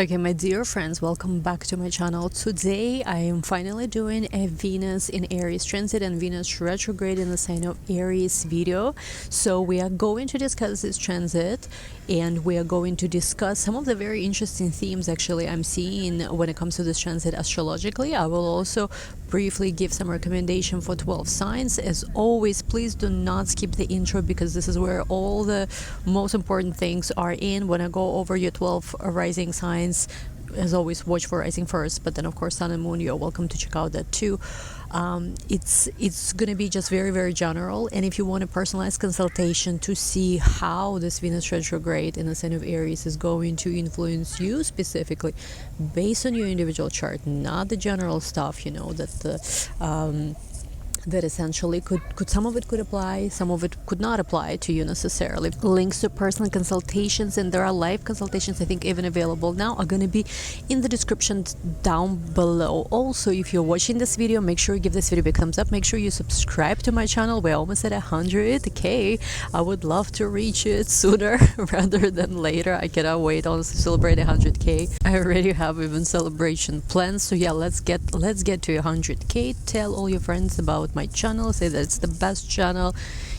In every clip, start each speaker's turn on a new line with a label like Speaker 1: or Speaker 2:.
Speaker 1: Okay, my dear friends, welcome back to my channel. Today I am finally doing a Venus in Aries transit and Venus retrograde in the sign of Aries video. So we are going to discuss this transit and we are going to discuss some of the very interesting themes actually I'm seeing when it comes to this transit astrologically. I will also briefly give some recommendation for 12 signs. As always, please do not skip the intro because this is where all the most important things are in when I go over your 12 rising signs. As always, watch for rising first, but then of course sun and moon, you're welcome to check out that too. It's gonna be just very general, and if you want a personalized consultation to see how this Venus retrograde in the sign of Aries is going to influence you specifically based on your individual chart, not the general stuff, you know, that essentially could some of it could apply, some of it could not apply to you necessarily. Links to personal consultations, and there are live consultations I think even available now, are going to be in the description down below. Also, if you're watching this video, make sure you give this video a big thumbs up. Make sure you subscribe to my channel. We're almost at 100k. I would love to reach it sooner rather than later. I cannot wait on to celebrate 100k. I already have even celebration plans, so yeah, let's get to 100k. Tell all your friends about my channel, say that it's the best channel,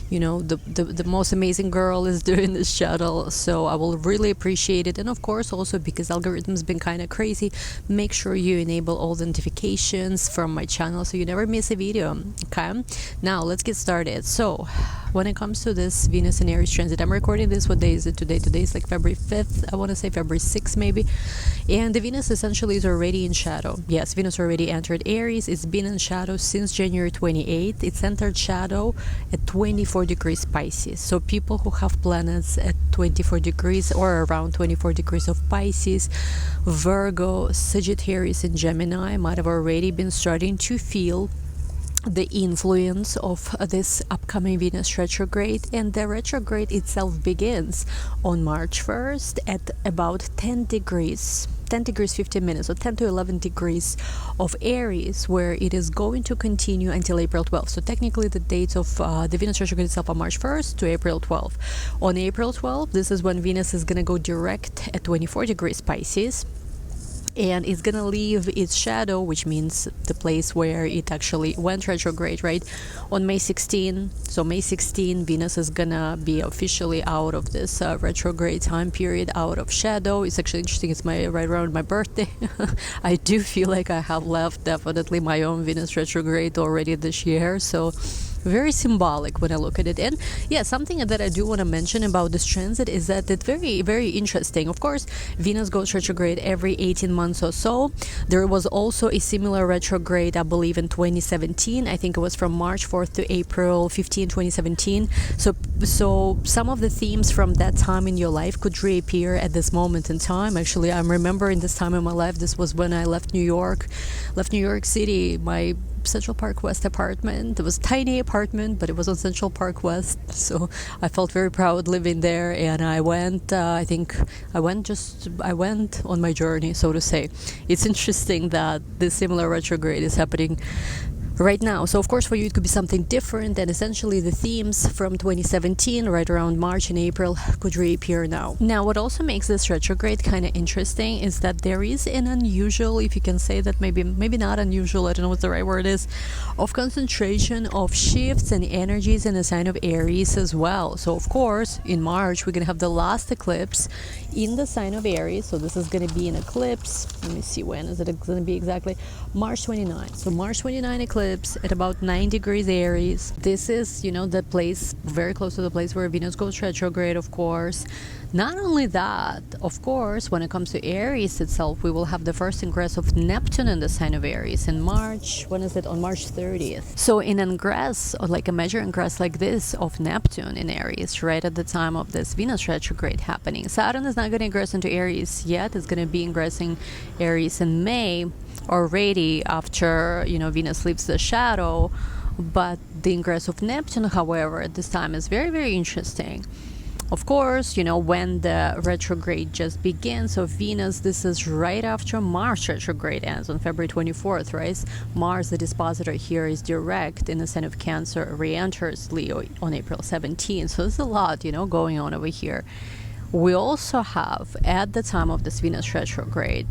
Speaker 1: you know, the most amazing girl is doing this channel, so I will really appreciate it. And of course also, because algorithms been kind of crazy, make sure you enable all the notifications from my channel so you never miss a video. Okay, now let's get started. So when it comes to this Venus in Aries transit, I'm recording this, what day is it today? Today is like February 5th, I want to say February 6th maybe, and the Venus essentially is already in shadow. Yes, Venus already entered Aries. It's been in shadow since January 28th. It's entered shadow at 24 degrees Pisces. So people who have planets at 24 degrees or around 24 degrees of Pisces, Virgo, Sagittarius and Gemini might have already been starting to feel the influence of this upcoming Venus retrograde. And the retrograde itself begins on March 1st at about 10 degrees 15 minutes, or 10 to 11 degrees of Aries, where it is going to continue until April 12th. So technically the dates of the Venus retrograde itself are March 1st to April 12th. On April 12th, this is when Venus is going to go direct at 24 degrees Pisces, and it's gonna leave its shadow, which means the place where it actually went retrograde, right, on May 16. So May 16, Venus is gonna be officially out of this retrograde time period, out of shadow. It's actually interesting, it's right around my birthday. I do feel like I have left definitely my own Venus retrograde already this year, so very symbolic when I look at it. And yeah, something that I do want to mention about this transit is that it's very interesting. Of course, Venus goes retrograde every 18 months or so. There was also a similar retrograde, I believe, in 2017. I think it was from March 4th to April 15, 2017. So some of the themes from that time in your life could reappear at this moment in time. Actually, I'm remembering this time in my life. This was when I left New York City, my Central Park West apartment. It was a tiny apartment, but it was on Central Park West, so I felt very proud living there. And I went I went on my journey, so to say. It's interesting that this similar retrograde is happening right now. So of course for you it could be something different, and essentially the themes from 2017 right around March and April could reappear now. Now what also makes this retrograde kind of interesting is that there is an unusual, if you can say that, maybe not unusual, I don't know what the right word is, of concentration of shifts and energies in the sign of Aries as well. So of course in March we're gonna have the last eclipse in the sign of Aries. So this is going to be an eclipse, let me see, when is it going to be exactly? March 29. So March 29 eclipse at about 9 degrees Aries. This is, you know, the place very close to the place where Venus goes retrograde, of course. Not only that, of course, when it comes to Aries itself, we will have the first ingress of Neptune in the sign of Aries in March. When is it? On March 30th. So in ingress, or like a major ingress like this of Neptune in Aries, right at the time of this Venus retrograde happening, Saturn is not going to ingress into Aries yet. It's going to be ingressing Aries in May, already after, you know, Venus leaves the shadow. But the ingress of Neptune, however, at this time is very interesting. Of course, you know, when the retrograde just begins, so Venus, this is right after Mars retrograde ends on February 24th, right? Mars, the dispositor here, is direct in the sign of Cancer, re-enters Leo on April 17th. So there's a lot, you know, going on over here. we also have, at the time of this Venus retrograde,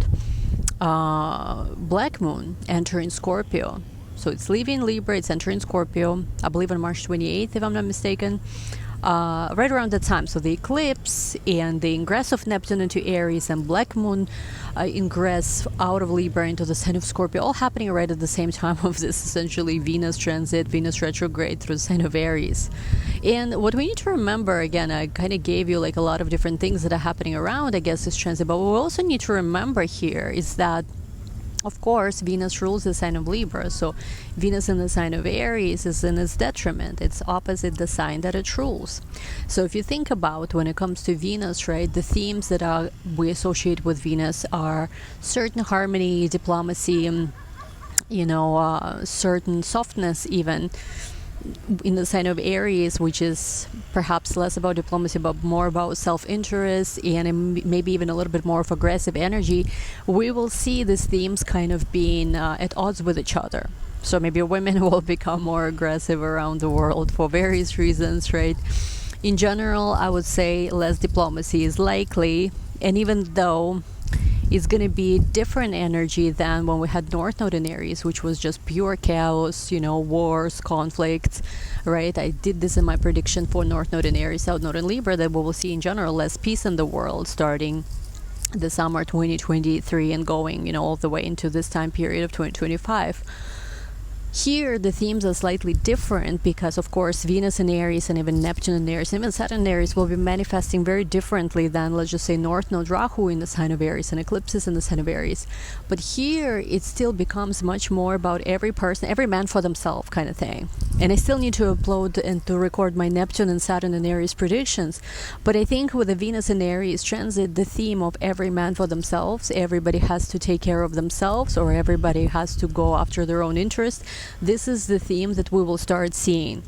Speaker 1: Black Moon entering Scorpio. So it's leaving Libra, it's entering Scorpio, I believe on March 28th, if I'm not mistaken. Right around that time. So the eclipse and the ingress of Neptune into Aries and Black Moon ingress out of Libra into the sign of Scorpio, all happening right at the same time of this essentially Venus transit, Venus retrograde through the sign of Aries. And what we need to remember, again, I kind of gave you like a lot of different things that are happening around, I guess, this transit, but what we also need to remember here is that, of course, Venus rules the sign of Libra, so Venus in the sign of Aries is in its detriment. It's opposite the sign that it rules. So if you think about when it comes to Venus, right, the themes that we associate with Venus are certain harmony, diplomacy, certain softness even. In the sign of Aries, which is perhaps less about diplomacy but more about self-interest and maybe even a little bit more of aggressive energy, we will see these themes kind of being at odds with each other. So maybe women will become more aggressive around the world for various reasons, right? In general, I would say less diplomacy is likely, and even though it's going to be different energy than when we had North Node in Aries, which was just pure chaos, wars, conflicts, right? I did this in my prediction for North Node in Aries, South Node in Libra, that we will see in general less peace in the world starting the summer 2023 and going, all the way into this time period of 2025. Here, the themes are slightly different because, of course, Venus in Aries and even Neptune in Aries, and even Saturn in Aries will be manifesting very differently than, let's just say, North Node Rahu in the sign of Aries and eclipses in the sign of Aries. But here, it still becomes much more about every person, every man for themselves kind of thing. And I still need to upload and to record my Neptune and Saturn in Aries predictions. But I think with the Venus in Aries transit, the theme of every man for themselves, everybody has to take care of themselves, or everybody has to go after their own interest. This is the theme that we will start seeing.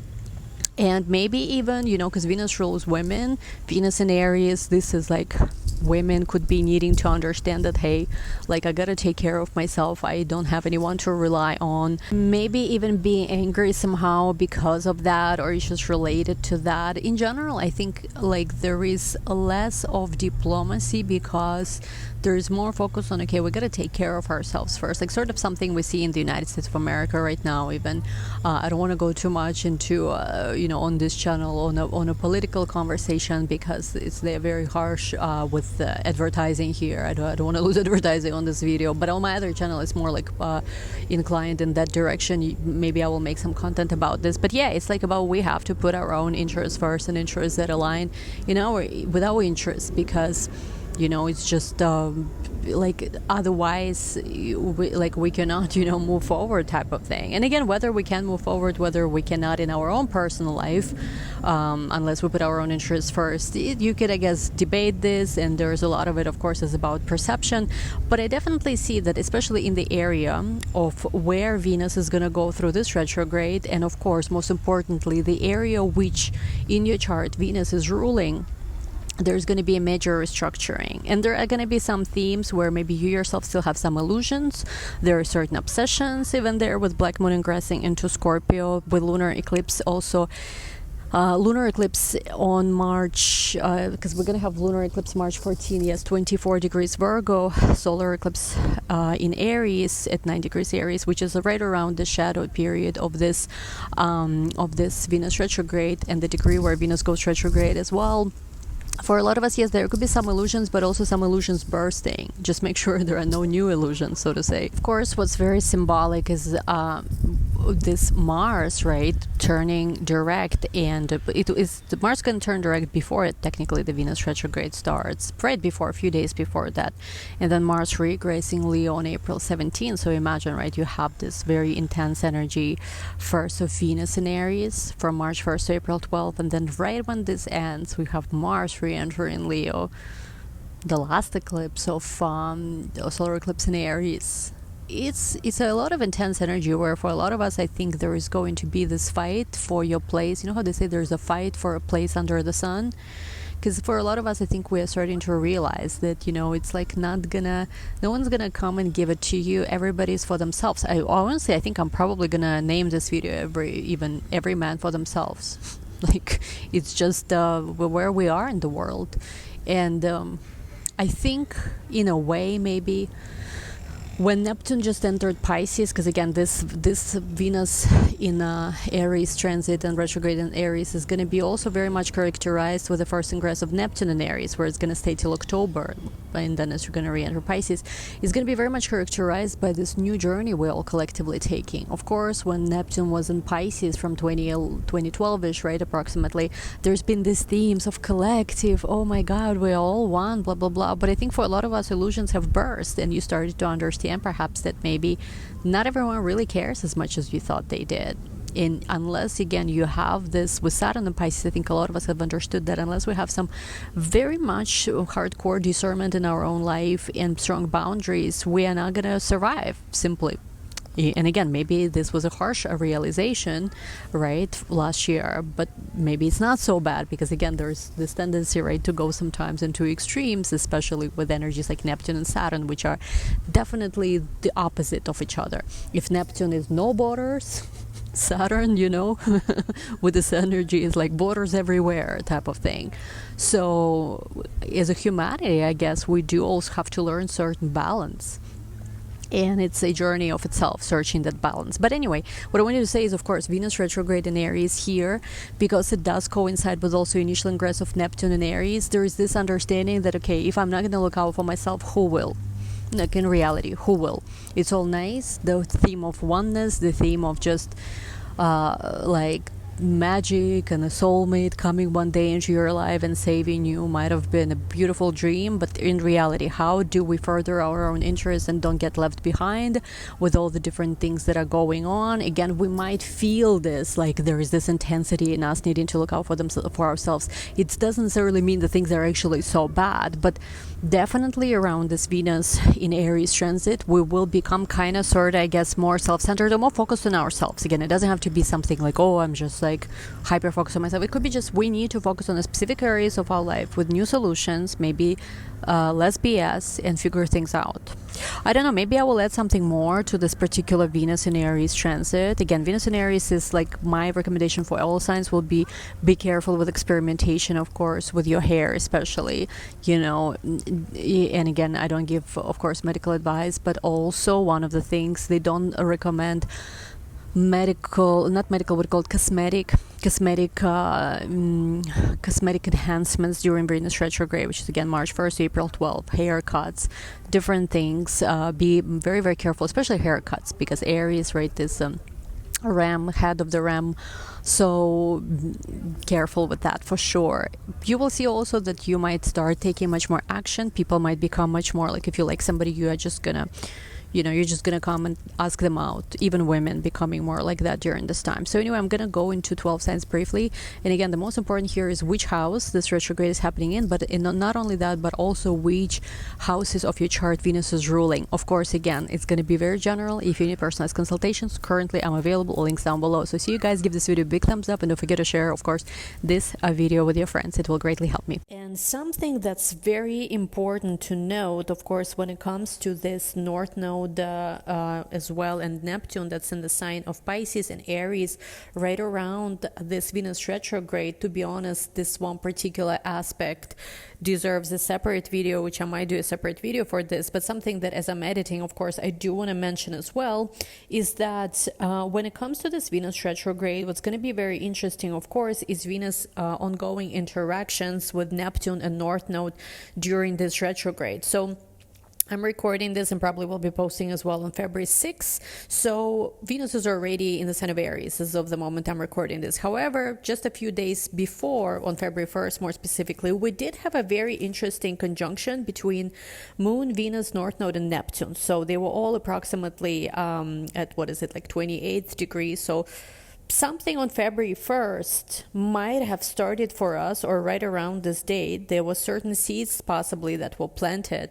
Speaker 1: And maybe even, because Venus rules women, Venus in Aries, this is like women could be needing to understand that, hey, like I gotta take care of myself. I don't have anyone to rely on. Maybe even being angry somehow because of that or issues related to that. In general, I think like there is less of diplomacy because there is more focus on, okay, we got to take care of ourselves first, like sort of something we see in the United States of America right now. Even I don't want to go too much into on this channel on a political conversation because they're very harsh with advertising here. I don't want to lose advertising on this video, but on my other channel it's more like inclined in that direction. Maybe I will make some content about this, but yeah, it's like about we have to put our own interests first and interests that align with our interests, because it's just like otherwise we cannot move forward type of thing. And again, whether we can move forward, whether we cannot in our own personal life, unless we put our own interests first, you could, I guess, debate this, and there's a lot of it, of course, is about perception. But I definitely see that, especially in the area of where Venus is going to go through this retrograde, and of course, most importantly, the area which in your chart Venus is ruling, there's going to be a major restructuring, and there are going to be some themes where maybe you yourself still have some illusions. There are certain obsessions even there with Black Moon ingressing into Scorpio, with lunar eclipse also. Lunar eclipse on March, because we're going to have lunar eclipse March 14, yes, 24 degrees Virgo, solar eclipse in Aries at 9 degrees Aries, which is right around the shadow period of this Venus retrograde, and the degree where Venus goes retrograde as well. For a lot of us, yes, there could be some illusions, but also some illusions bursting. Just make sure there are no new illusions, so to say. Of course, what's very symbolic is this Mars, right, turning direct, and the Mars can turn direct before it, technically the Venus retrograde starts, right before, a few days before that, and then Mars regressing Leo on April 17th. So imagine, right, you have this very intense energy first of Venus in Aries from March 1st to April 12th, and then right when this ends, we have Mars re-entering Leo, the last eclipse of solar eclipse in Aries. It's a lot of intense energy, where for a lot of us, I think there is going to be this fight for your place. You know how they say there's a fight for a place under the sun? Because for a lot of us, I think we are starting to realize that, it's like no one's gonna come and give it to you. Everybody's for themselves. I think I'm probably gonna name this video every man for themselves. Like, it's just where we are in the world. And I think in a way maybe when Neptune just entered Pisces, because again this Venus in Aries transit and retrograde in Aries is going to be also very much characterized with the first ingress of Neptune in Aries, where it's going to stay till October, and then it's going to re-enter Pisces. It's going to be very much characterized by this new journey we're all collectively taking. Of course, when Neptune was in Pisces from 2012-ish, right, approximately, there's been these themes of collective, oh my god, we're all one, blah blah blah. But I think for a lot of us, illusions have burst, and you started to understand perhaps that maybe not everyone really cares as much as you thought they did. And unless, again, you have this with Saturn and Pisces, I think a lot of us have understood that unless we have some very much hardcore discernment in our own life and strong boundaries, we are not going to survive, simply. And again, maybe this was a harsh realization, right, last year, but maybe it's not so bad, because again, there's this tendency, right, to go sometimes into extremes, especially with energies like Neptune and Saturn, which are definitely the opposite of each other. If Neptune is no borders, Saturn, you know, with this energy is like borders everywhere type of thing. So as a humanity, I guess we do also have to learn certain balance. And it's a journey of itself, searching that balance. But anyway, what I wanted to say is, of course, Venus retrograde in Aries here, because it does coincide with also initial ingress of Neptune in Aries. There is this understanding that, okay, if I'm not going to look out for myself, who will? Like in reality, who will? It's all nice. The theme of oneness, the theme of just like magic and a soulmate coming one day into your life and saving you might have been a beautiful dream, but in reality, how do we further our own interests and don't get left behind with all the different things that are going on? Again, we might feel this, like there is this intensity in us needing to look out for ourselves. It doesn't necessarily mean that things are actually so bad, but definitely around this Venus in Aries transit, we will become kind of sort of, I guess, more self-centered or more focused on ourselves. Again, it doesn't have to be something like, oh, I'm just like hyper focused on myself. It could be just we need to focus on the specific areas of our life with new solutions, maybe less BS, and figure things out. I don't know, maybe I will add something more to this particular Venus in Aries transit. Again, Venus in Aries is like, my recommendation for all signs will be careful with experimentation, of course, with your hair especially, you know. And again, I don't give, of course, medical advice, but also one of the things they don't recommend cosmetic enhancements during Venus retrograde, which is again March 1st to April 12th. Haircuts, different things. Be very, very careful, especially haircuts, because Aries, right, is ram, head of the ram, so careful with that for sure. You will see also that you might start taking much more action. People might become much more like, if you like somebody, you are just gonna, you know, you're just gonna come and ask them out. Even women becoming more like that during this time. So anyway, I'm gonna go into 12 signs briefly. And again, the most important here is which house this retrograde is happening in, but not only that, but also which houses of your chart Venus is ruling. Of course, again, it's gonna be very general. If you need personalized consultations, currently I'm available, links down below. So see you guys, give this video a big thumbs up, and don't forget to share, of course, this video with your friends. It will greatly help me. And something that's very important to note, of course, when it comes to this North Node as well, and Neptune that's in the sign of Pisces and Aries right around this Venus retrograde. To be honest, this one particular aspect deserves a separate video, which I might do a separate video for this, but something that as I'm editing, of course, I do want to mention as well, is that when it comes to this Venus retrograde, what's going to be very interesting, of course, is Venus ongoing interactions with Neptune and North Node during this retrograde. So I'm recording this and probably will be posting as well on February 6th. So Venus is already in the sign of Aries as of the moment I'm recording this. However, just a few days before, on February 1st more specifically, we did have a very interesting conjunction between Moon, Venus, North Node, and Neptune. So they were all approximately at, what is it, like 28th degree. So something on February 1st might have started for us, or right around this date, there were certain seeds possibly that were planted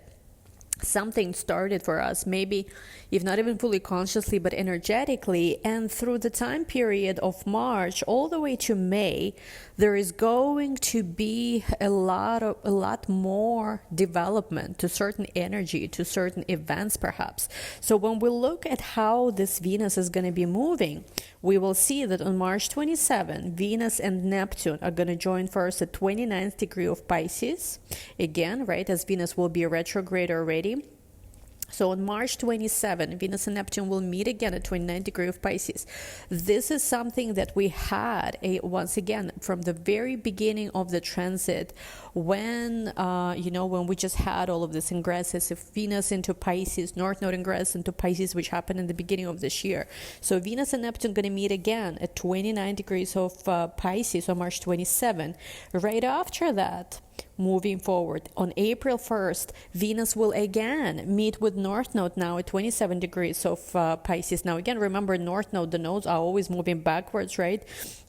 Speaker 1: something started for us, maybe if not even fully consciously but energetically. And through the time period of March all the way to May, there is going to be a lot more development to certain energy, to certain events perhaps. So when we look at how this Venus is going to be moving, we will see that on March 27, Venus and Neptune are going to join first at 29th degree of Pisces. Again, right, as Venus will be retrograde already. So on March 27, Venus and Neptune will meet again at 29 degree of Pisces. This is something that we had, once again, from the very beginning of the transit, when, when we just had all of this ingresses of Venus into Pisces, North Node ingress into Pisces, which happened in the beginning of this year. So Venus and Neptune going to meet again at 29 degrees of Pisces on March 27. Right after that, moving forward, on April 1st, Venus will again meet with North Node now at 27 degrees of Pisces. Now, again, remember, North Node, the nodes are always moving backwards, right?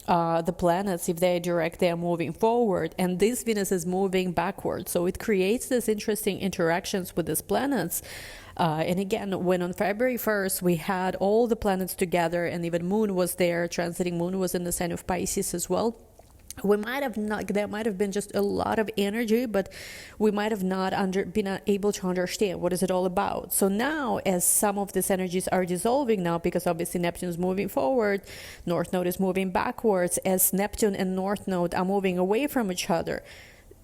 Speaker 1: The planets, if they are direct, they are moving forward. And this Venus is moving backwards. So it creates this interesting interactions with these planets. And again, when on February 1st, we had all the planets together and even Moon was there, transiting Moon was in the sign of Pisces as well. We might have not, there might have been just a lot of energy, but we might have not been able to understand what is it all about. So now, as some of these energies are dissolving now, because obviously Neptune is moving forward, North Node is moving backwards, as Neptune and North Node are moving away from each other,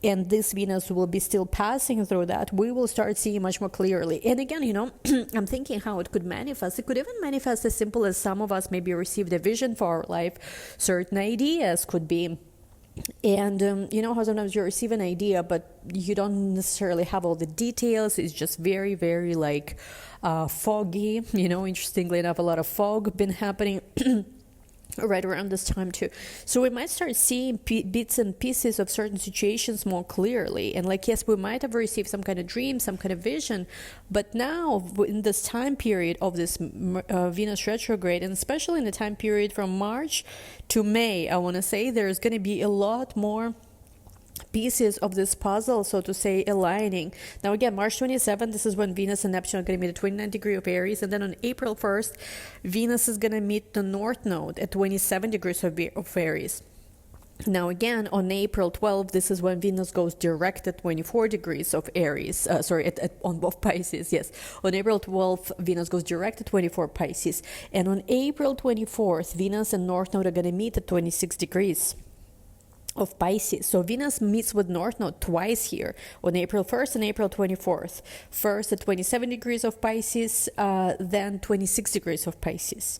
Speaker 1: and this Venus will be still passing through that, we will start seeing much more clearly. And again, I'm thinking how it could manifest. It could even manifest as simple as some of us maybe received a vision for our life. Certain ideas could be. And how sometimes you receive an idea, but you don't necessarily have all the details. It's just very, very foggy. Interestingly enough, a lot of fog been happening right around this time too. So we might start seeing bits and pieces of certain situations more clearly. And yes, we might have received some kind of dream, some kind of vision, but now in this time period of this Venus retrograde, and especially in the time period from March to May, I want to say there's going to be a lot more pieces of this puzzle, so to say, aligning. Now again, March 27, this is when Venus and Neptune are going to meet at 29 degree of Aries, and then on April 1st, Venus is going to meet the North Node at 27 degrees of Aries. Now again, on April 12th, this is when Venus goes direct at 24 degrees of Aries, on both Pisces, yes. On April 12th, Venus goes direct at 24 Pisces. And on April 24th, Venus and North Node are going to meet at 26 degrees of Pisces. So Venus meets with North Node twice here, on April 1st and April 24th. First at 27 degrees of Pisces, then 26 degrees of Pisces.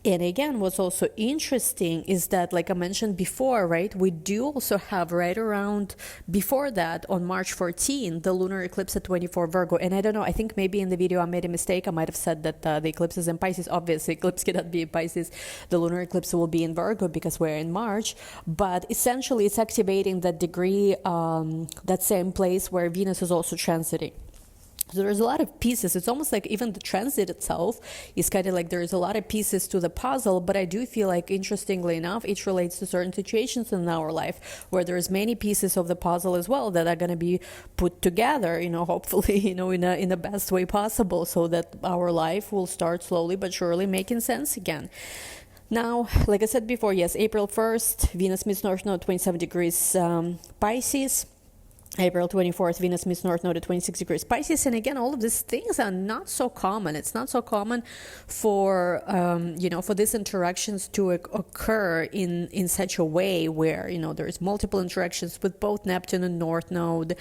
Speaker 1: And again, what's also interesting is that, like I mentioned before, right, we do also have right around before that, on March 14, the lunar eclipse at 24 Virgo. And I don't know, I think maybe in the video I made a mistake. I might have said that the eclipse is in Pisces. Obviously, eclipse cannot be in Pisces. The lunar eclipse will be in Virgo because we're in March. But essentially, it's activating that degree, that same place where Venus is also transiting. So there's a lot of pieces. It's almost like even the transit itself is kind of like there's a lot of pieces to the puzzle, but I do feel like, interestingly enough, it relates to certain situations in our life where there's many pieces of the puzzle as well that are going to be put together, hopefully, in the best way possible, so that our life will start slowly but surely making sense again. Now, like I said before, yes, April 1st, Venus meets North Node, 27 degrees Pisces. April 24th, Venus meets North Node at 26 degrees Pisces. And again, all of these things are not so common. It's not so common for, for these interactions to occur in such a way where, there's multiple interactions with both Neptune and North Node.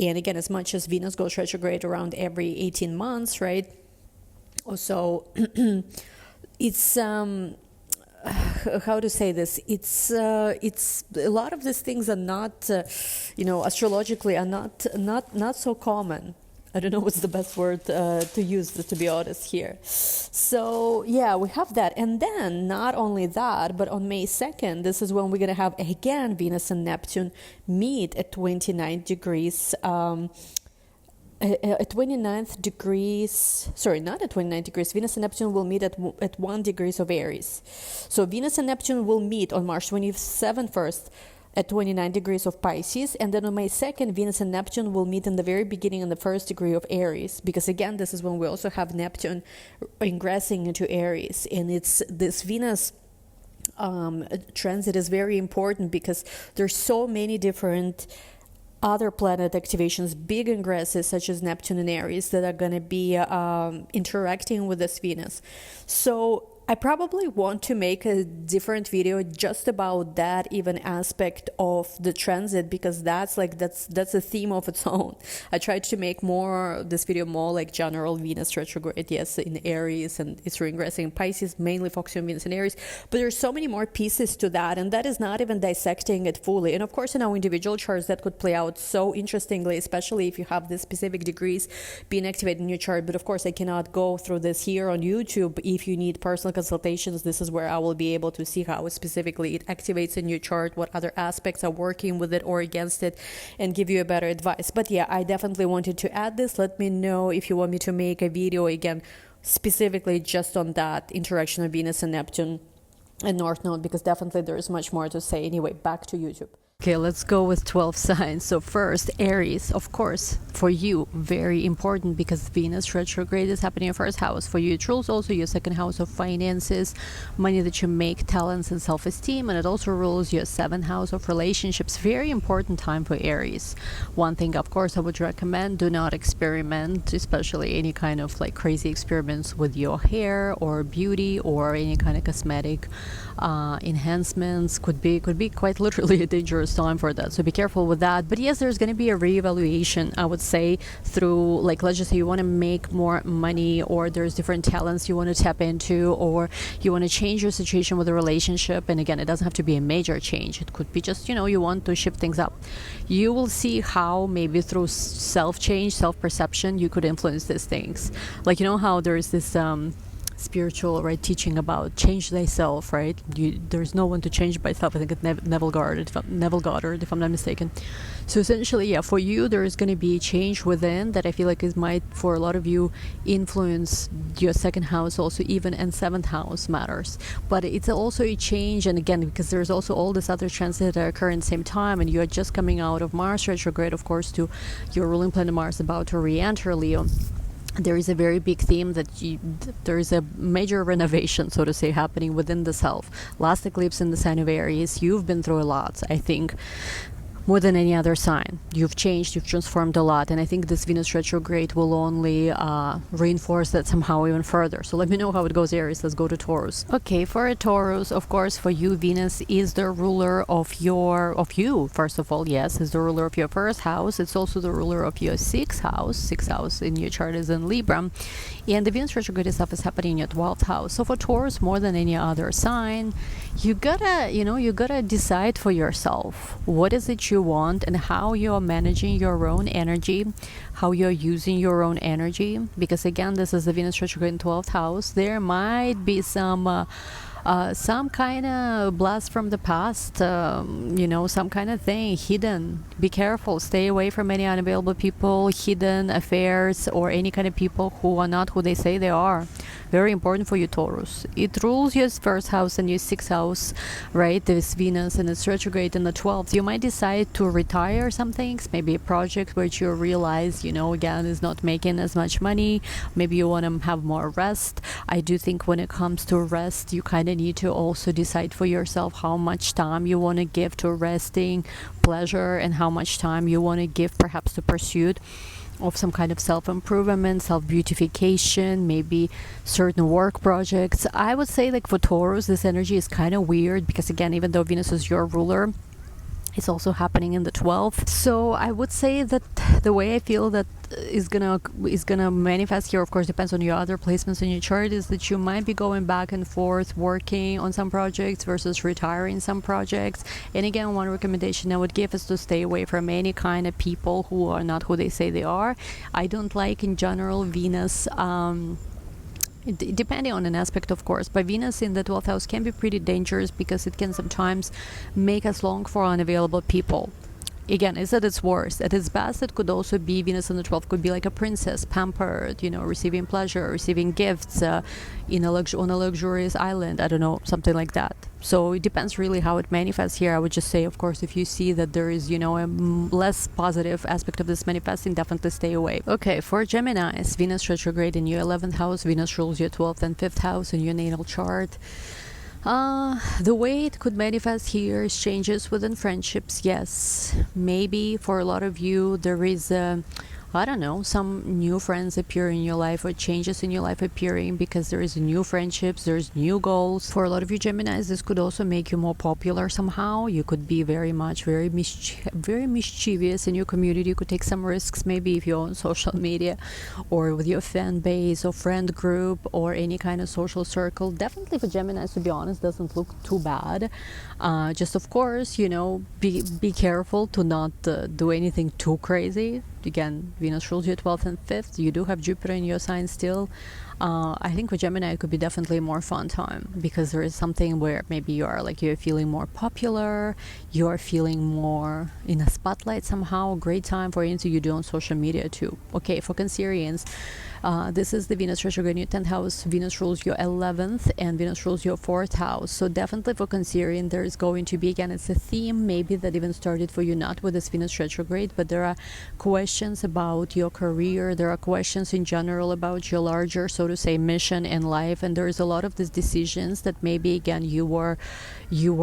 Speaker 1: And again, as much as Venus goes retrograde around every 18 months, right? So it's... how to say this? It's a lot of these things are not, astrologically are not so common. I don't know what's the best word to use, to be honest here. So yeah, we have that. And then not only that, but on May 2nd, this is when we're going to have again Venus and Neptune meet at 29 degrees at 29th degrees, not at 29 degrees, Venus and Neptune will meet at 1 degrees of Aries. So Venus and Neptune will meet on March 27th first, at 29 degrees of Pisces, and then on May 2nd, Venus and Neptune will meet in the very beginning in the first degree of Aries, because again, this is when we also have Neptune ingressing into Aries, and it's this Venus transit is very important because there's so many different other planet activations, big ingresses such as Neptune and Aries that are going to be interacting with this Venus. So I probably want to make a different video just about that even aspect of the transit, because that's a theme of its own. I tried to make this video more like general Venus retrograde, yes, in Aries, and it's reingressing in Pisces, mainly focusing on Venus and Aries, but there's so many more pieces to that, and that is not even dissecting it fully. And of course, in our individual charts, that could play out so interestingly, especially if you have the specific degrees being activated in your chart. But of course, I cannot go through this here on YouTube. If you need personal consultations, this is where I will be able to see how specifically it activates in your chart, what other aspects are working with it or against it, and give you a better advice. But yeah, I definitely wanted to add this. Let me know if you want me to make a video again specifically just on that interaction of Venus and Neptune and North Node, because definitely there is much more to say. Anyway, back to YouTube. Okay, let's go with 12 signs. So first, Aries, of course, for you, very important because Venus retrograde is happening in your first house. For you, it rules also your second house of finances, money that you make, talents, and self-esteem. And it also rules your seventh house of relationships. Very important time for Aries. One thing, of course, I would recommend, do not experiment, especially any kind of like crazy experiments with your hair or beauty or any kind of cosmetic enhancements. Could be quite literally a dangerous time for that, so be careful with that. But yes, there's going to be a reevaluation, I would say, through, like, let's just say you want to make more money, or there's different talents you want to tap into, or you want to change your situation with a relationship. And again, it doesn't have to be a major change. It could be just, you want to shift things up. You will see how maybe through self-change, self-perception, you could influence these things. Like, how there's this spiritual, right, teaching about change thyself, right? There's no one to change by self. I think it's Neville Goddard, if I'm not mistaken. So essentially, yeah, for you, there is going to be a change within that I feel like might, for a lot of you, influence your second house also, even, and seventh house matters. But it's also a change, and again, because there's also all this other transits that occur at the same time, and you're just coming out of Mars retrograde, of course, to your ruling planet Mars about to re-enter Leo. There is a very big theme that there is a major renovation, so to say, happening within the self. Last eclipse in the sign of Aries, you've been through a lot, I think, more than any other sign. You've changed, you've transformed a lot, and I think this Venus retrograde will only reinforce that somehow even further. So let me know how it goes, Aries. Let's go to Taurus. Okay, for a Taurus, of course, for you, Venus is the ruler of you, first of all. Yes, is the ruler of your first house. It's also the ruler of your sixth house. Sixth house in your chart is in Libra, and the Venus retrograde itself is happening in your 12th house. So for Taurus, more than any other sign, you gotta decide for yourself what is it you want and how you're managing your own energy, how you're using your own energy. Because again, this is the Venus retrograde in 12th house. There might be some kind of blast from the past, some kind of thing hidden. Be careful, stay away from any unavailable people, hidden affairs, or any kind of people who are not who they say they are. Very important for you, Taurus. It rules your first house and your sixth house, right? This Venus, and it's retrograde in the 12th. You might decide to retire some things, maybe a project which you realize, again, is not making as much money. Maybe you want to have more rest. I do think when it comes to rest, you kind of need to also decide for yourself how much time you want to give to resting, pleasure, and how much time you want to give perhaps to pursuit of some kind of self-improvement, self-beautification, maybe certain work projects. I would say, like, for Taurus, this energy is kind of weird because, again, even though Venus is your ruler, it's also happening in the 12th. So I would say that the way I feel that is gonna manifest here, of course, depends on your other placements in your chart, is that you might be going back and forth working on some projects versus retiring some projects. And again, one recommendation I would give is to stay away from any kind of people who are not who they say they are. I don't like, in general, Venus, depending on an aspect, of course, but Venus in the 12th house can be pretty dangerous because it can sometimes make us long for unavailable people. again, is at its worst. At its best, it could also be Venus in the 12th, could be like a princess, pampered, receiving pleasure, receiving gifts on a luxurious island. I don't know, something like that. So it depends really how it manifests here. I would just say, of course, if you see that there is, a less positive aspect of this manifesting, definitely stay away. Okay, for Geminis, Venus retrograde in your 11th house. Venus rules your 12th and 5th house in your natal chart. The way it could manifest here is changes within friendships. Yes, maybe for a lot of you there is I don't know, some new friends appear in your life or changes in your life appearing because there is new friendships, there's new goals. For a lot of you Geminis, this could also make you more popular somehow. You could be very mischievous in your community. You could take some risks, maybe if you're on social media or with your fan base or friend group or any kind of social circle. Definitely for Geminis, to be honest, doesn't look too bad. Just of course, be careful to not do anything too crazy. Again, Venus rules your 12th and 5th. You do have Jupiter in your sign still. I think for Gemini, it could be definitely a more fun time because there is something where maybe you're feeling more popular, you're feeling more in a spotlight somehow. Great time for anything you do on social media too. Okay, for Cancerians, this is the Venus retrograde in your 10th house. Venus rules your 11th and Venus rules your 4th house. So definitely for Cancerian, there is going to be, again, it's a theme maybe that even started for you not with this Venus retrograde, but there are questions about your career. There are questions in general about your larger, so to say, mission in life. And there is a lot of these decisions that maybe, again, you were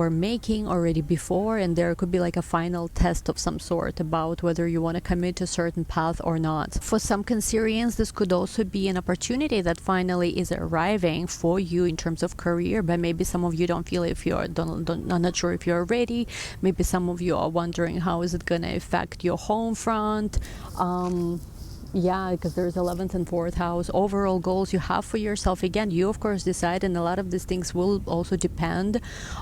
Speaker 1: making already before, and there could be like a final test of some sort about whether you want to commit to a certain path or not. For some Cancerians, this could also be an opportunity that finally is arriving for you in terms of career, but maybe some of you don't feel if you're I'm not sure if you're ready. Maybe some of you are wondering how is it going to affect your home front. Yeah, because there's 11th and 4th house. Overall goals you have for yourself. Again, you of course decide, and a lot of these things will also depend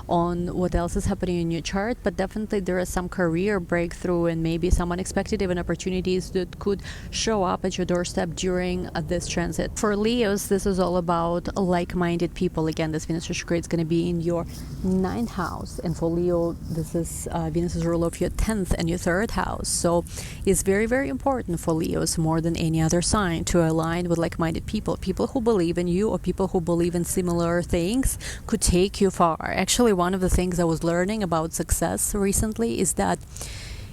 Speaker 1: on what else is happening in your chart. But definitely there is some career breakthrough and maybe some unexpected even opportunities that could show up at your doorstep during this transit. For Leos, this is all about like-minded people. Again, this Venus retrograde is going to be in your 9th house, and for Leo, this is Venus's rule of your 10th and your 3rd house. So it's very, very important for Leos more than any other sign to align with like-minded people who believe in you or people who believe in similar things could take you far. Actually, one of the things I was learning about success recently is that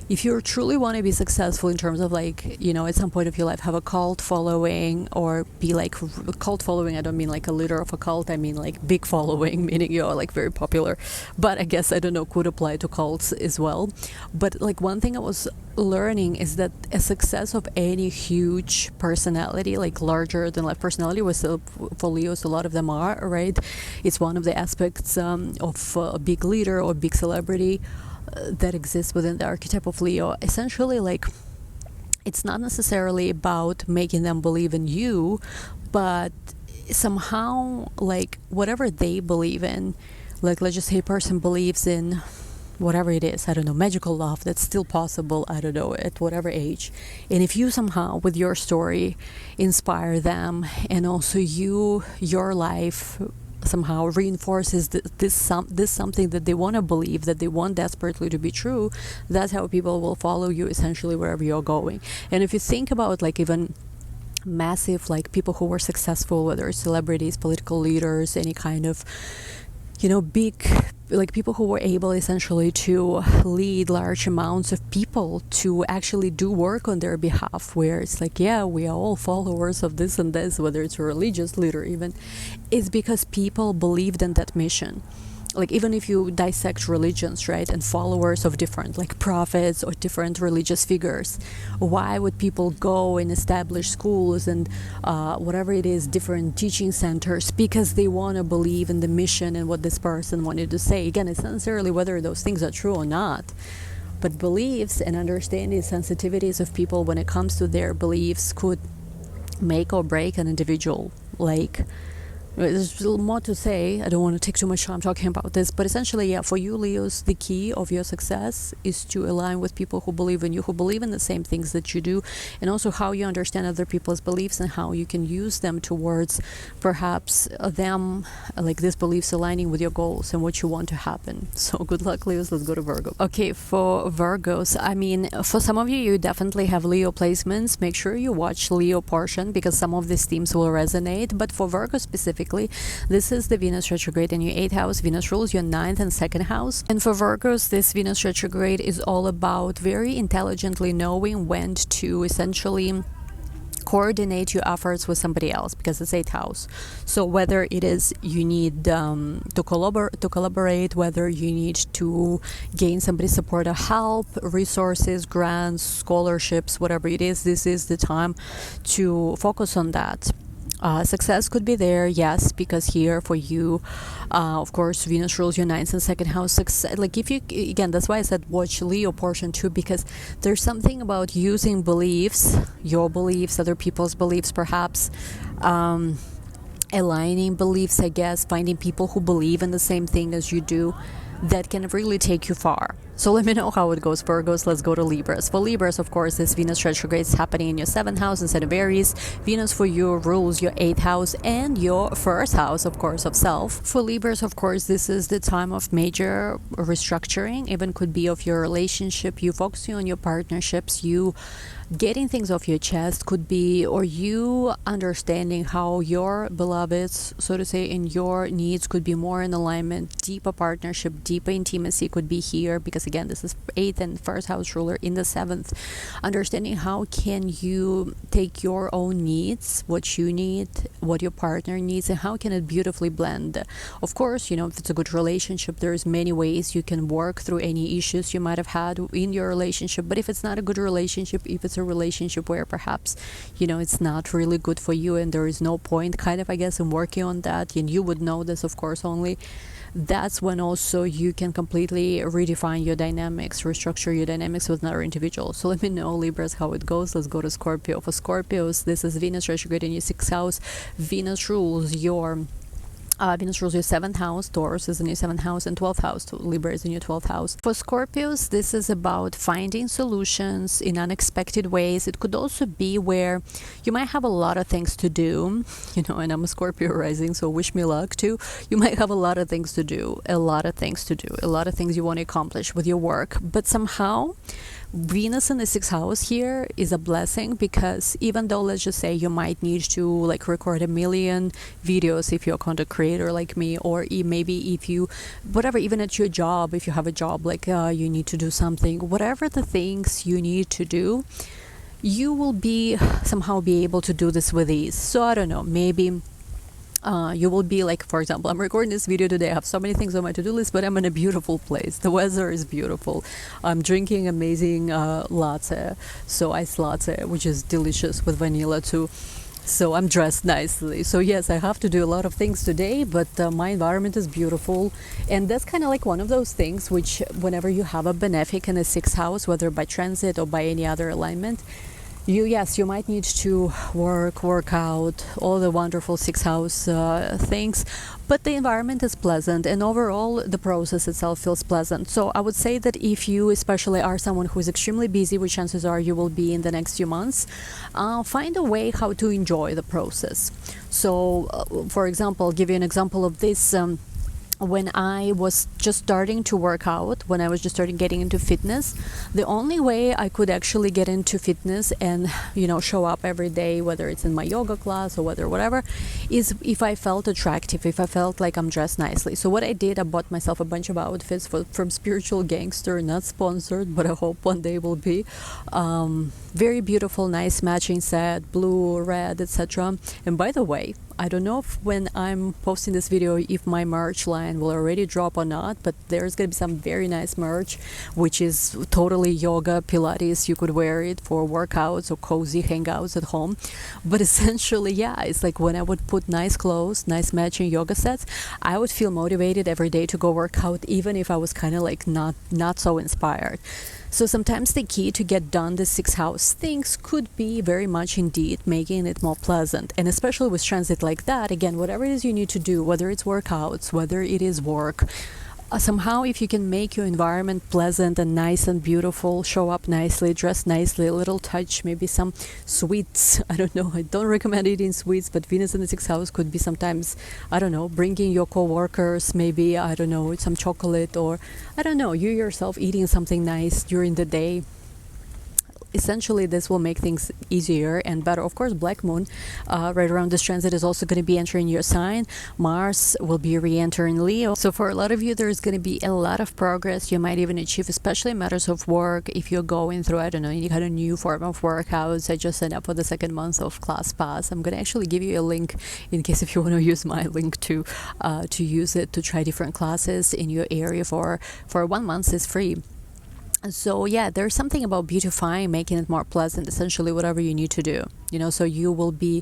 Speaker 1: if you truly want to be successful in terms of at some point of your life have a cult following or be like a cult following, I don't mean like a leader of a cult, I mean like big following, meaning you're like very popular, but I guess, I don't know, could apply to cults as well. But like one thing I was learning is that a success of any huge personality, like larger than life personality, was for Leos, a lot of them are, right? It's one of the aspects of a big leader or big celebrity that exists within the archetype of Leo. Essentially, like, it's not necessarily about making them believe in you, but somehow, like, whatever they believe in, like, let's just say a person believes in whatever it is, I don't know, magical love that's still possible, I don't know, at whatever age. And if you somehow with your story inspire them, and also your life somehow reinforces this something that they want to believe, that they want desperately to be true, that's how people will follow you essentially wherever you're going. And if you think about like even massive like people who were successful, whether it's celebrities, political leaders, any kind of big, like people who were able essentially to lead large amounts of people to actually do work on their behalf, where it's like, yeah, we are all followers of this and this, whether it's a religious leader even, is because people believed in that mission. Like even if you dissect religions, right, and followers of different like prophets or different religious figures, why would people go and establish schools and whatever it is, different teaching centers? Because they want to believe in the mission and what this person wanted to say. Again, it's not necessarily whether those things are true or not, but beliefs and understanding sensitivities of people when it comes to their beliefs could make or break an individual. Like There's a little more to say. I don't want to take too much time talking about this, but essentially, yeah, for you, Leos, the key of your success is to align with people who believe in you, who believe in the same things that you do, and also how you understand other people's beliefs and how you can use them towards perhaps them, like these beliefs aligning with your goals and what you want to happen. So good luck, Leos. Let's go to Virgo. Okay, for Virgos, I mean, for some of you, you definitely have Leo placements. Make sure you watch Leo portion because some of these themes will resonate. But for Virgo specifically, this is the Venus retrograde in your 8th house. Venus rules your 9th and 2nd house. And for Virgos, this Venus retrograde is all about very intelligently knowing when to essentially coordinate your efforts with somebody else, because it's 8th house. So whether it is you need to collaborate, whether you need to gain somebody's support or help, resources, grants, scholarships, whatever it is, this is the time to focus on that. Success could be there, yes, because here for you, of course, Venus rules your 9th and 2nd house. Success, like if you, again, that's why I said watch Leo portion too, because there's something about using beliefs, your beliefs, other people's beliefs, perhaps, aligning beliefs, I guess, finding people who believe in the same thing as you do, that can really take you far. So let me know how it goes, Virgos. Let's go to Libras. For Libras, of course, this Venus retrograde is happening in your 7th house instead of Aries. Venus for you rules your 8th house and your 1st house, of course, of self. For Libras, of course, this is the time of major restructuring, even could be of your relationship, you focusing on your partnerships, you getting things off your chest, could be, or you understanding how your beloveds, so to say, and your needs could be more in alignment. Deeper partnership, deeper intimacy could be here, because again, this is 8th and 1st house ruler in the 7th. Understanding how can you take your own needs, what you need, what your partner needs, and how can it beautifully blend. Of course, you know, if it's a good relationship, there's many ways you can work through any issues you might have had in your relationship. But if it's not a good relationship, if it's a relationship where perhaps, you know, it's not really good for you and there is no point, kind of, I guess, in working on that, and you would know this, of course, only, that's when also you can completely redefine your dynamics, restructure your dynamics with another individual. So let me know, Libras, how it goes. Let's go to Scorpio. For Scorpios, this is Venus retrograde in your 6th house. Venus rules your 7th house, Taurus is in your 7th house, and 12th house, Libra is in your 12th house. For Scorpios, this is about finding solutions in unexpected ways. It could also be where you might have a lot of things to do, you know, and I'm a Scorpio rising, so wish me luck too. You might have a lot of things to do, a lot of things you want to accomplish with your work, but somehow Venus in the 6th house here is a blessing, because even though, let's just say, you might need to like record 1 million videos if you're a content creator like me, or maybe if you, whatever, even at your job, if you have a job, like you need to do something, whatever the things you need to do, you will be somehow be able to do this with ease. So I don't know, maybe you will be like, for example, I'm recording this video today, I have so many things on my to-do list, but I'm in a beautiful place, the weather is beautiful, I'm drinking amazing latte, so iced latte, which is delicious with vanilla too. So I'm dressed nicely. So yes, I have to do a lot of things today, but my environment is beautiful. And that's kind of like one of those things which, whenever you have a benefic in the 6th house, whether by transit or by any other alignment, you might need to work out, all the wonderful 6th house things, but the environment is pleasant, and overall the process itself feels pleasant. So I would say that if you especially are someone who is extremely busy, which chances are you will be in the next few months, find a way how to enjoy the process. So for example, I'll give you an example of this. When I was just starting to work out, when I was just starting getting into fitness, the only way I could actually get into fitness and, you know, show up every day, whether it's in my yoga class or whatever, is if I felt attractive, if I felt like I'm dressed nicely. So what I did, I bought myself a bunch of outfits from Spiritual Gangster, not sponsored, but I hope one day will be. Very beautiful, nice matching set, blue, red, etc. And by the way, I don't know if when I'm posting this video if my merch line will already drop or not, but there's gonna be some very nice merch which is totally yoga, Pilates. You could wear it for workouts or cozy hangouts at home. But essentially, yeah, it's like when I would put nice clothes, nice matching yoga sets, I would feel motivated every day to go work out, even if I was kind of like not so inspired. So sometimes the key to get done the sixth house things could be very much indeed making it more pleasant. And especially with transit like that, again, whatever it is you need to do, whether it's workouts, whether it is work, somehow if you can make your environment pleasant and nice and beautiful, show up nicely, dress nicely, a little touch, maybe some sweets. I don't know, I don't recommend eating sweets, but Venus in the sixth house could be sometimes, I don't know, bringing your co-workers maybe, I don't know, some chocolate, or I don't know, you yourself eating something nice during the day. Essentially, this will make things easier and better. Of course, Black Moon right around this transit is also going to be entering your sign. Mars will be re-entering Leo. So for a lot of you, there's going to be a lot of progress you might even achieve, especially in matters of work. If you're going through, I don't know, any kind of new form of workouts. I just signed up for the second month of ClassPass. I'm going to actually give you a link in case if you want to use my link to use it to try different classes in your area for 1 month is free. So yeah, there's something about beautifying, making it more pleasant, essentially whatever you need to do, so you will be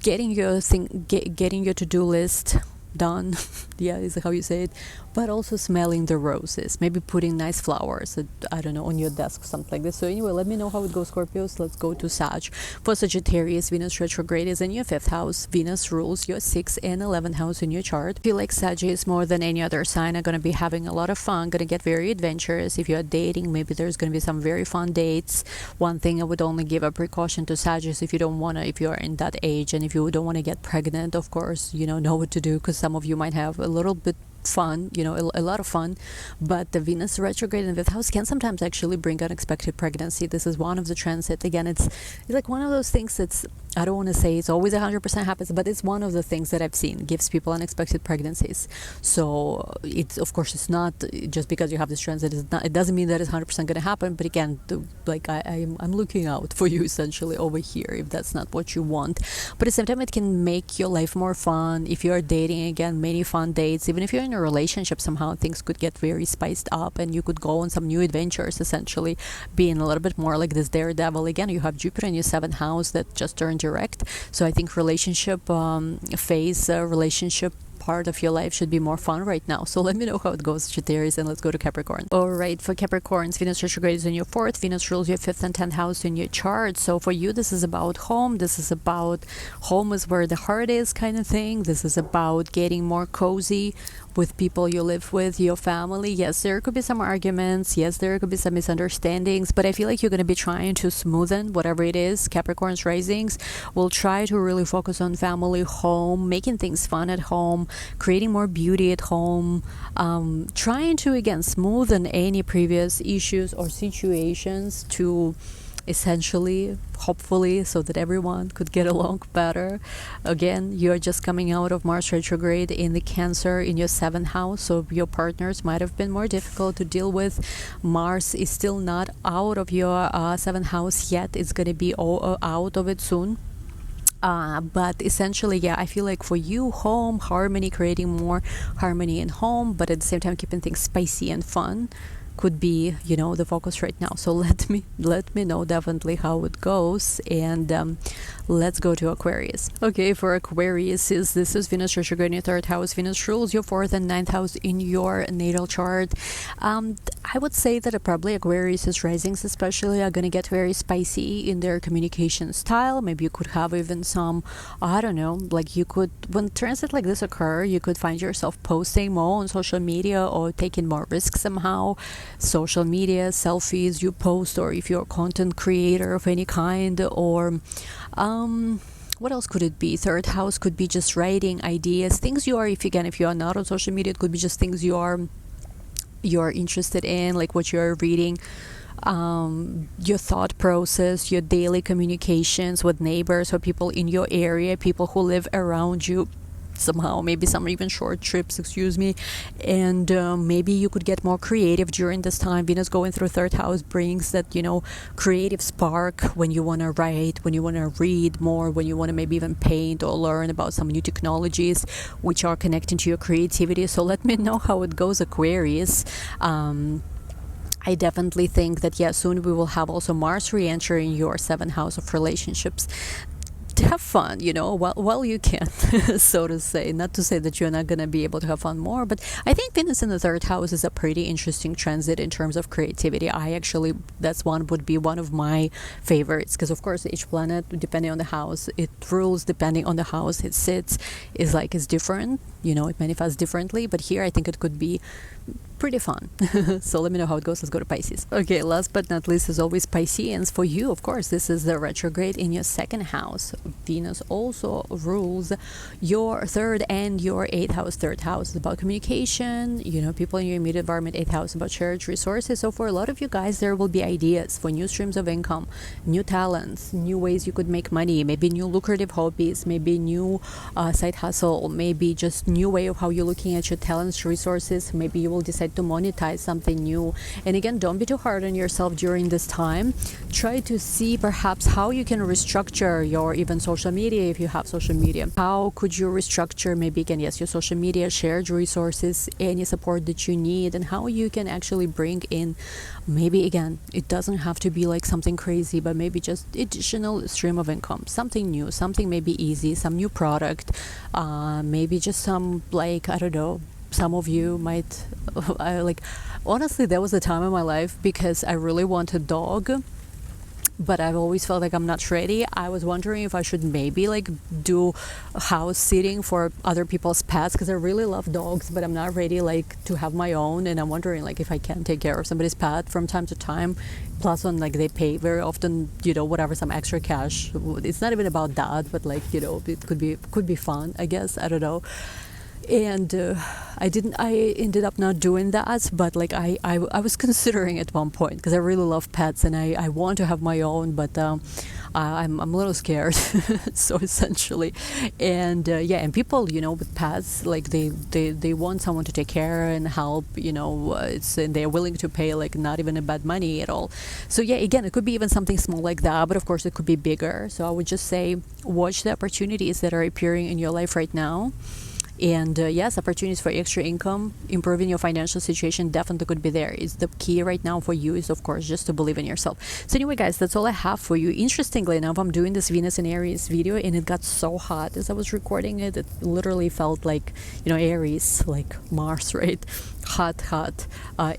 Speaker 1: getting your getting your to-do list done. Yeah, is how you say it, but also smelling the roses, maybe putting nice flowers, I don't know, on your desk, something like this. So anyway, let me know how it goes, Scorpios. Let's go to Sag. For Sagittarius, Venus retrograde is in your 5th house. Venus rules your 6th and 11th house in your chart. I feel like Sagittarius more than any other sign are going to be having a lot of fun, going to get very adventurous. If you're dating, maybe there's going to be some very fun dates. One thing I would only give a precaution to Sagittarius, if you don't want to, if you're in that age and if you don't want to get pregnant, of course, know what to do, because some of you might have a little bit fun, a lot of fun, but the Venus retrograde in the 5th house can sometimes actually bring unexpected pregnancy. This is one of the transit. Again, it's like one of those things that's, I don't want to say it's always 100% happens, but it's one of the things that I've seen gives people unexpected pregnancies. So it's, of course, it's not just because you have this transit, it doesn't mean that it's 100% going to happen. But again, I'm looking out for you essentially over here if that's not what you want. But at the same time, it can make your life more fun. If you're dating, again, many fun dates. Even if you're in a relationship, somehow things could get very spiced up and you could go on some new adventures, essentially being a little bit more like this daredevil. Again, you have Jupiter in your 7th house that just turned direct. So I think relationship relationship part of your life should be more fun right now. So let me know how it goes, Sagittarius, and let's go to Capricorn. All right, for Capricorns, Venus retrograde is in your 4th. Venus rules your 5th and 10th house in your chart. So for you, this is about home. This is about home is where the heart is, kind of thing. This is about getting more cozy with people you live with, your family. Yes, there could be some arguments. Yes, there could be some misunderstandings, but I feel like you're going to be trying to smoothen whatever it is. Capricorn's risings will try to really focus on family, home, making things fun at home, creating more beauty at home, trying to, again, smoothen any previous issues or situations to essentially, hopefully, so that everyone could get along better. Again, you're just coming out of Mars retrograde in the Cancer in your 7th house, so your partners might have been more difficult to deal with. Mars is still not out of your 7th house yet. It's going to be out of it soon. But essentially, yeah, I feel like for you, home, harmony, creating more harmony in home, but at the same time keeping things spicy and fun could be, the focus right now. So let me know definitely how it goes, and let's go to Aquarius. Okay, for Aquarius, this is Venus retrograde in your 3rd house. Venus rules your 4th and 9th house in your natal chart. I would say that probably Aquarius' risings especially are going to get very spicy in their communication style. Maybe you could have even some, I don't know, like you could, when transit like this occur, you could find yourself posting more on social media or taking more risks somehow. Social media, selfies you post, or if you're a content creator of any kind, or what else could it be? 3rd house could be just writing ideas, things you are, if you are not on social media, it could be just things you're interested in, like what you're reading, your thought process, your daily communications with neighbors or people in your area, people who live around you somehow, maybe some even short trips, and maybe you could get more creative during this time. Venus going through 3rd house brings that, creative spark when you want to write, when you want to read more, when you want to maybe even paint or learn about some new technologies which are connecting to your creativity. So let me know how it goes, Aquarius. I definitely think that, soon we will have also Mars re-entering your 7th house of relationships. have fun, while you can, so to say. Not to say that you're not going to be able to have fun more, but I think Venus in the third house is a pretty interesting transit in terms of creativity. That's would be one of my favorites, because of course each planet, depending on the house it rules, depending on the house it sits, is different, it manifests differently. But here I think it could be pretty fun. So let me know how it goes. Let's go to Pisces. Okay, last but not least, as always, Pisceans, for you, of course, this is the retrograde in your second house. Venus also rules your third and your eighth house. Third house is about communication, people in your immediate environment. Eighth house about shared resources. So for a lot of you guys, there will be ideas for new streams of income, new talents, new ways you could make money, maybe new lucrative hobbies, maybe new side hustle, maybe just new way of how you're looking at your talents, resources. Maybe you will decide to monetize something new. And again, don't be too hard on yourself during this time. Try to see perhaps how you can restructure your even social media, if you have social media. How could you restructure maybe again, yes, your social media, shared resources, any support that you need, and how you can actually bring in, maybe again, it doesn't have to be like something crazy, but maybe just additional stream of income, something new, something maybe easy, some new product, maybe just some, I don't know, some of you might honestly, there was a time in my life, because I really wanted a dog, but I've always felt like I'm not ready. I was wondering if I should maybe do house sitting for other people's pets, because I really love dogs, but I'm not ready to have my own. And I'm wondering if I can take care of somebody's pet from time to time, plus on they pay very often, whatever, some extra cash. It's not even about that, but it could be fun, I guess. I don't know. And I ended up not doing that, but I was considering at one point, because I really love pets and I want to have my own, but I'm a little scared. So essentially, and and people, with pets, they want someone to take care and help, and they're willing to pay not even a bad money at all. So again, it could be even something small like that, but of course it could be bigger. So I would just say, watch the opportunities that are appearing in your life right now. And yes, opportunities for extra income, improving your financial situation definitely could be there. Is the key right now for you is, of course, just to believe in yourself. So anyway, guys, that's all I have for you. Interestingly enough, I'm doing this Venus and Aries video, and it got so hot as I was recording it. It literally felt like, Aries, like Mars, right? Hot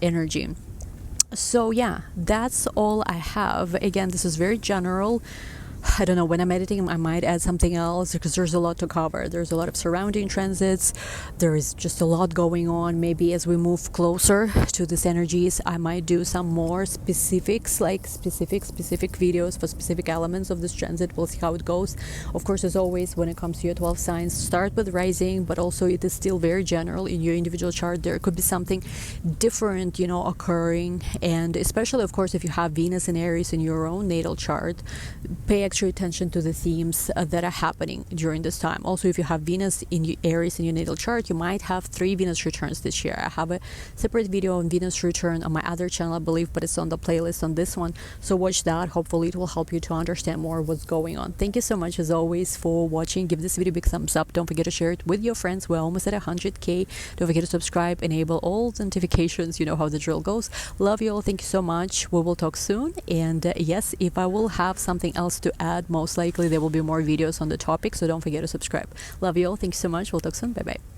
Speaker 1: energy. So yeah, that's all I have. Again, this is very general. I don't know, when I'm editing, I might add something else, because there's a lot to cover. There's a lot of surrounding transits. There is just a lot going on. Maybe as we move closer to these energies, I might do some more specifics, specific videos for specific elements of this transit. We'll see how it goes. Of course, as always, when it comes to your 12 signs, start with rising, but also it is still very general in your individual chart. There could be something different, occurring. And especially, of course, if you have Venus and Aries in your own natal chart, pay extra attention to the themes that are happening during this time. Also, if you have Venus in Aries in your natal chart, you might have 3 Venus returns this year. I have a separate video on Venus return on my other channel, I believe, but it's on the playlist on this one. So watch that. Hopefully it will help you to understand more what's going on. Thank you so much, as always, for watching. Give this video a big thumbs up. Don't forget to share it with your friends. We're almost at 100K. Don't forget to subscribe, enable all the notifications. You know how the drill goes. Love you all. Thank you so much. We will talk soon. And yes, if I will have something else to add, most likely there will be more videos on the topic, so don't forget to subscribe. Love you all. Thank you so much. We'll talk soon. Bye bye.